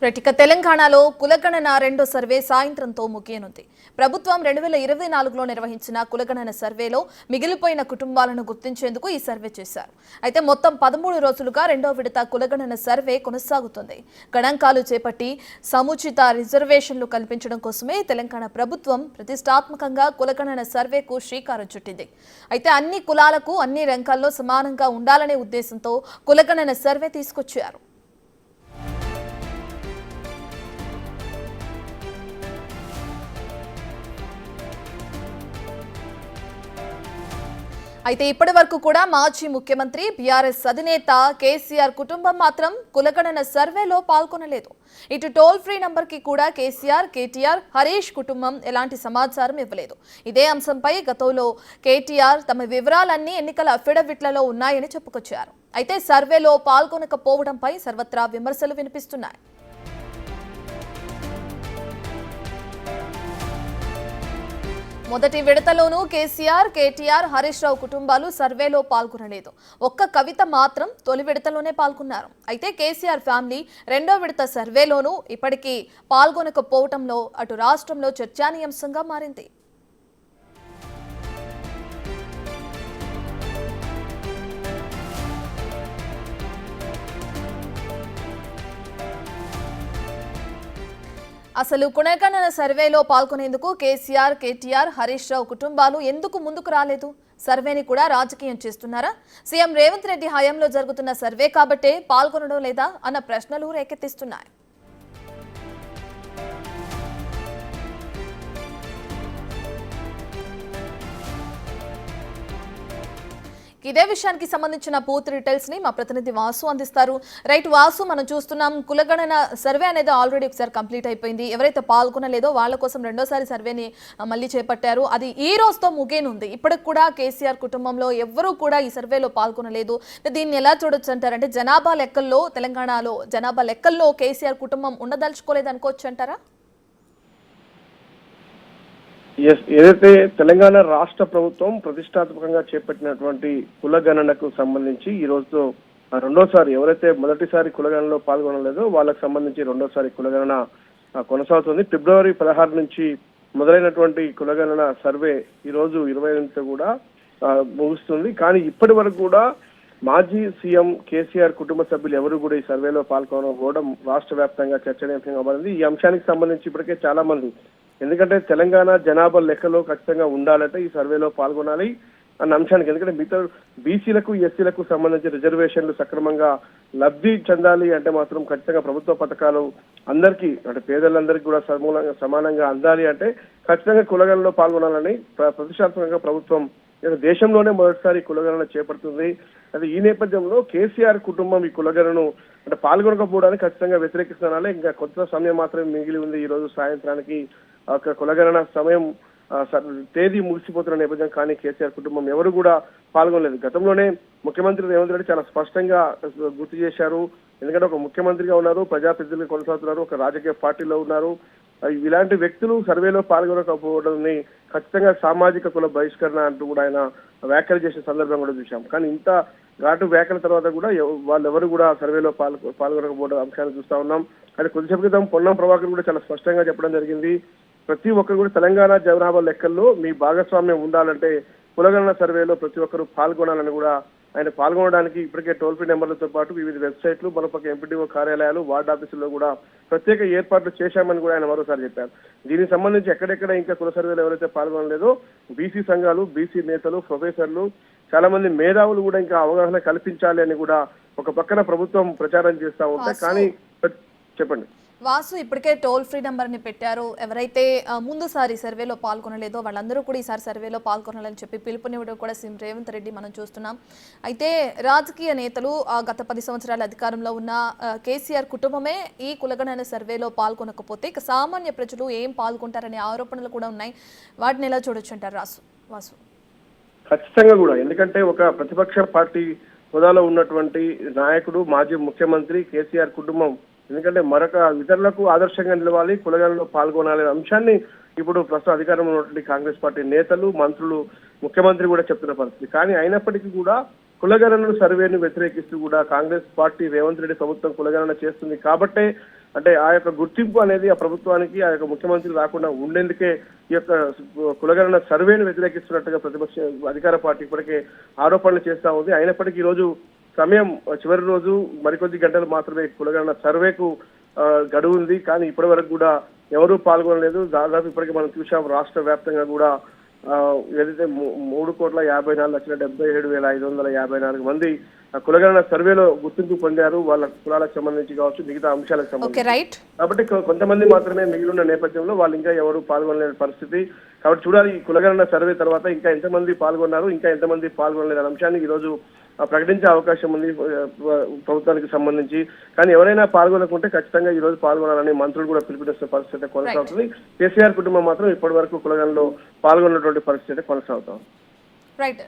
ఇక తెలంగాణలో కులగణన రెండో సర్వే సాయంత్రంతో ముగియనుంది. ప్రభుత్వం 2024లో నిర్వహించిన కులగణన సర్వేలో మిగిలిపోయిన కుటుంబాలను గుర్తించేందుకు ఈ సర్వే చేశారు. అయితే మొత్తం 13 రోజులుగా రెండో విడత కులగణన సర్వే కొనసాగుతుంది. గణాంకాలు చేపట్టి సముచిత రిజర్వేషన్లు కల్పించడం కోసమే తెలంగాణ ప్రభుత్వం ప్రతిష్టాత్మకంగా కులగణన సర్వేకు శ్రీకారం చుట్టింది. అయితే అన్ని కులాలకు అన్ని రంగాల్లో సమానంగా ఉండాలనే ఉద్దేశంతో కులగణన సర్వే తీసుకొచ్చారు. అయితే ఇప్పటి వరకు కూడా మాజీ ముఖ్యమంత్రి బీఆర్ఎస్ అధినేత కేసీఆర్ కుటుంబం మాత్రం కులగణన సర్వేలో పాల్గొనలేదు. ఇటు టోల్ ఫ్రీ నంబర్ కి కూడా కేసీఆర్, కేటీఆర్, హరీష్ కుటుంబం ఎలాంటి సమాచారం ఇవ్వలేదు. ఇదే అంశంపై గతంలో కేటీఆర్ తమ వివరాలన్నీ ఎన్నికల అఫిడవిట్లలో ఉన్నాయని చెప్పుకొచ్చారు. అయితే సర్వేలో పాల్గొనకపోవడంపై సర్వత్రా విమర్శలు వినిపిస్తున్నాయి. మొదటి విడతలోనూ కేసీఆర్, కేటీఆర్, హరీష్ రావు కుటుంబాలు సర్వేలో పాల్గొనలేదు. ఒక్క కవిత మాత్రం తొలి విడతలోనే పాల్గొన్నారు. అయితే కేసీఆర్ ఫ్యామిలీ రెండో విడత సర్వేలోనూ ఇప్పటికీ పాల్గొనకపోవడంలో అటు రాష్ట్రంలో చర్చానీయాంశంగా మారింది. అసలు కులగణన సర్వేలో పాల్గొనేందుకు కేసీఆర్, కేటీఆర్, హరీష్ రావు కుటుంబాలు ఎందుకు ముందుకు రాలేదు? సర్వేని కూడా రాజకీయం చేస్తున్నారా? సీఎం రేవంత్ రెడ్డి హయాంలో జరుగుతున్న సర్వే కాబట్టే పాల్గొనడం లేదా అన్న ప్రశ్నలు రేకెత్తిస్తున్నాయి. ఇదే విషయానికి సంబంధించిన పూర్తి డీటెయిల్స్ ని మా ప్రతినిధి వాసు అందిస్తారు. రైట్ వాసు, మనం చూస్తున్నాం కులగణన సర్వే అనేది ఆల్రెడీ ఒకసారి కంప్లీట్ అయిపోయింది. ఎవరైతే పాల్గొనలేదో వాళ్ళ కోసం రెండోసారి సర్వేని మళ్ళీ చేపట్టారు. అది ఈ రోజుతో ముగియనుంది. ఇప్పటికి కూడా కేసీఆర్ కుటుంబంలో ఎవ్వరూ కూడా ఈ సర్వేలో పాల్గొనలేదు. దీన్ని ఎలా చూడొచ్చు అంటారంటే జనాభా లెక్కల్లో తెలంగాణలో జనాభా లెక్కల్లో కేసీఆర్ కుటుంబం ఉండదలుచుకోలేదు అనుకోవచ్చు అంటారా? ఏదైతే తెలంగాణ రాష్ట్ర ప్రభుత్వం ప్రతిష్టాత్మకంగా చేపట్టినటువంటి కులగణనకు సంబంధించి ఈ రోజుతో రెండోసారి ఎవరైతే మొదటిసారి కులగణనలో పాల్గొనలేదో వాళ్ళకు సంబంధించి రెండోసారి కులగణన కొనసాగుతుంది. ఫిబ్రవరి 16 నుంచి మొదలైనటువంటి కులగణన సర్వే ఈ రోజు 28 కూడా ముగుస్తుంది. కానీ ఇప్పటి వరకు కూడా మాజీ సీఎం కేసీఆర్ కుటుంబ సభ్యులు ఎవరు కూడా ఈ సర్వేలో పాల్గొనకపోవడం రాష్ట్ర వ్యాప్తంగా చర్చనీయాంశంగా మారింది. ఈ అంశానికి సంబంధించి ఇప్పటికే చాలా మంది, ఎందుకంటే తెలంగాణ జనాభా లెక్కలో ఖచ్చితంగా ఉండాలంటే ఈ సర్వేలో పాల్గొనాలి అన్న అంశానికి, ఎందుకంటే మిగతా బీసీలకు, ఎస్సీలకు సంబంధించి రిజర్వేషన్లు సక్రమంగా లబ్ధి చెందాలి అంటే మాత్రం ఖచ్చితంగా ప్రభుత్వ పథకాలు అందరికీ అంటే పేదలందరికీ కూడా సమానంగా అందాలి అంటే ఖచ్చితంగా కులగణనలో పాల్గొనాలని ప్రతిష్టాత్మకంగా ప్రభుత్వం దేశంలోనే మొదటిసారి కులగణన చేపడుతుంది. అది ఈ నేపథ్యంలో కేసీఆర్ కుటుంబం ఈ కులగణను అంటే పాల్గొనకపోవడానికి ఖచ్చితంగా వ్యతిరేకిస్తున్నారా? ఇంకా కొంత సమయం మాత్రమే మిగిలి ఉంది. ఈ రోజు సాయంత్రానికి ఒక కులగణన సమయం తేదీ ముగిసిపోతున్న నేపథ్యం, కానీ కేసీఆర్ కుటుంబం ఎవరు కూడా పాల్గొనలేదు. గతంలోనే ముఖ్యమంత్రి రేవంత్ రెడ్డి చాలా స్పష్టంగా గుర్తు చేశారు. ఎందుకంటే ఒక ముఖ్యమంత్రిగా ఉన్నారు, ప్రజాప్రతినిధులు కొనసాగుతున్నారు, ఒక రాజకీయ పార్టీలో ఉన్నారు. ఇలాంటి వ్యక్తులు సర్వేలో పాల్గొనకపోవడాన్ని ఖచ్చితంగా సామాజిక కుల బహిష్కరణ అంటూ కూడా ఆయన వ్యాఖ్యలు చేసిన సందర్భం కూడా చూశాం. కానీ ఇంత ఘాటు వ్యాఖ్యల తర్వాత కూడా వాళ్ళెవరు కూడా సర్వేలో పాల్గొనకపోవడం అంశాన్ని చూస్తా ఉన్నాం. అది కొద్దిసేపు క్రితం పొన్నం ప్రభాకర్ కూడా చాలా స్పష్టంగా చెప్పడం జరిగింది. ప్రతి ఒక్కరు కూడా తెలంగాణ జనాభా లెక్కల్లో మీ భాగస్వామ్యం ఉండాలంటే కులగణన సర్వేలో ప్రతి ఒక్కరు పాల్గొనాలని కూడా ఆయన పాల్గొనడానికి ఇప్పటికే టోల్ ఫ్రీ నెంబర్లతో పాటు వివిధ వెబ్సైట్లు, మరోపక్క ఎంపీడీఓ కార్యాలయాలు, వార్డు ఆఫీసుల్లో కూడా ప్రత్యేక ఏర్పాట్లు చేశామని కూడా ఆయన మరోసారి చెప్పారు. దీనికి సంబంధించి ఎక్కడెక్కడ ఇంకా కుల సర్వేలో ఎవరైతే పాల్గొనలేదో బీసీ సంఘాలు, బీసీ నేతలు, ప్రొఫెసర్లు, చాలా మంది మేధావులు కూడా ఇంకా అవగాహన కల్పించాలి అని కూడా ఒక పక్కన ప్రభుత్వం ప్రచారం చేస్తా ఉంటాయి. కానీ చెప్పండి వాసు, ఇప్పటికే టోల్ ఫ్రీ నెంబర్ ని పెట్టారు. ఎవరైతే ముందుసారి సర్వేలో పాల్గొనలేదో వాళ్ళందరూ కూడా ఈసారి సర్వేలో పాల్గొనాలని చెప్పి పిలుపునివ్వడం కూడా సీఎం రేవంత్ రెడ్డి మనం చూస్తున్నాం. అయితే రాజకీయ నేతలు గత 10 సంవత్సరాల అధికారంలో ఉన్న కేసీఆర్ కుటుంబమే ఈ కులగణన సర్వేలో పాల్గొనకపోతే ఇక సామాన్య ప్రజలు ఏం పాల్గొంటారనే ఆరోపణలు కూడా ఉన్నాయి. వాటిని ఎలా చూడొచ్చు అంటారు వాసు? ఖచ్చితంగా కూడా, ఎందుకంటే ఒక ప్రతిపక్ష పార్టీ హోదాలో ఉన్నటువంటి నాయకుడు, మాజీ ముఖ్యమంత్రి కేసీఆర్ కుటుంబం ఎందుకంటే మరొక ఇతరులకు ఆదర్శంగా నిలవాలి, కులగణనలో పాల్గొనాలి అంశాన్ని ఇప్పుడు ప్రస్తుత అధికారంలో ఉన్నటువంటి కాంగ్రెస్ పార్టీ నేతలు, మంత్రులు, ముఖ్యమంత్రి కూడా చెప్తున్న పరిస్థితి. కానీ అయినప్పటికీ కూడా కులగణన సర్వేను వ్యతిరేకిస్తూ కూడా కాంగ్రెస్ పార్టీ రేవంత్ రెడ్డి ప్రభుత్వం కులగణన చేస్తుంది కాబట్టే అంటే ఆ యొక్క గుర్తింపు అనేది ఆ ప్రభుత్వానికి ఆ యొక్క ముఖ్యమంత్రి రాకుండా ఉండేందుకే ఈ యొక్క కులగణన సర్వేను వ్యతిరేకిస్తున్నట్టుగా ప్రతిపక్ష అధికార పార్టీ ఇప్పటికే ఆరోపణలు చేస్తా ఉంది. అయినప్పటికీ ఈ రోజు సమయం చివరి రోజు మరికొద్ది గంటలు మాత్రమే కులగణన సర్వేకు గడువు ఉంది. కానీ ఇప్పటి వరకు కూడా ఎవరూ పాల్గొనలేదు. దాదాపు ఇప్పటికీ మనం చూసాం రాష్ట్ర వ్యాప్తంగా కూడా ఏదైతే 3,54,77,554 మంది కులగణన సర్వేలో గుర్తింపు పొందారు. వాళ్ళ కులాలకు సంబంధించి కావచ్చు, మిగతా అంశాలకు సంబంధించి. కాబట్టి కొంతమంది మాత్రమే మిగిలిన నేపథ్యంలో వాళ్ళు ఇంకా ఎవరు పాల్గొనలేని పరిస్థితి. కాబట్టి చూడాలి ఈ కులగణన సర్వే తర్వాత ఇంకా ఎంతమంది పాల్గొన్నారు, ఇంకా ఎంతమంది పాల్గొనలేదు అనే అంశాన్ని ఈ రోజు ప్రకటించే అవకాశం ఉంది ప్రభుత్వానికి సంబంధించి. కానీ ఎవరైనా పాల్గొనకుంటే ఖచ్చితంగా ఈ రోజు పాల్గొనాలని మంత్రులు కూడా పిలుపునిస్తున్న పరిస్థితి కొనసాగుతుంది. కేసీఆర్ కుటుంబం మాత్రం ఇప్పటి వరకు కులగణనలో పాల్గొన్నటువంటి పరిస్థితి కొనసాగుతాం. రైట్.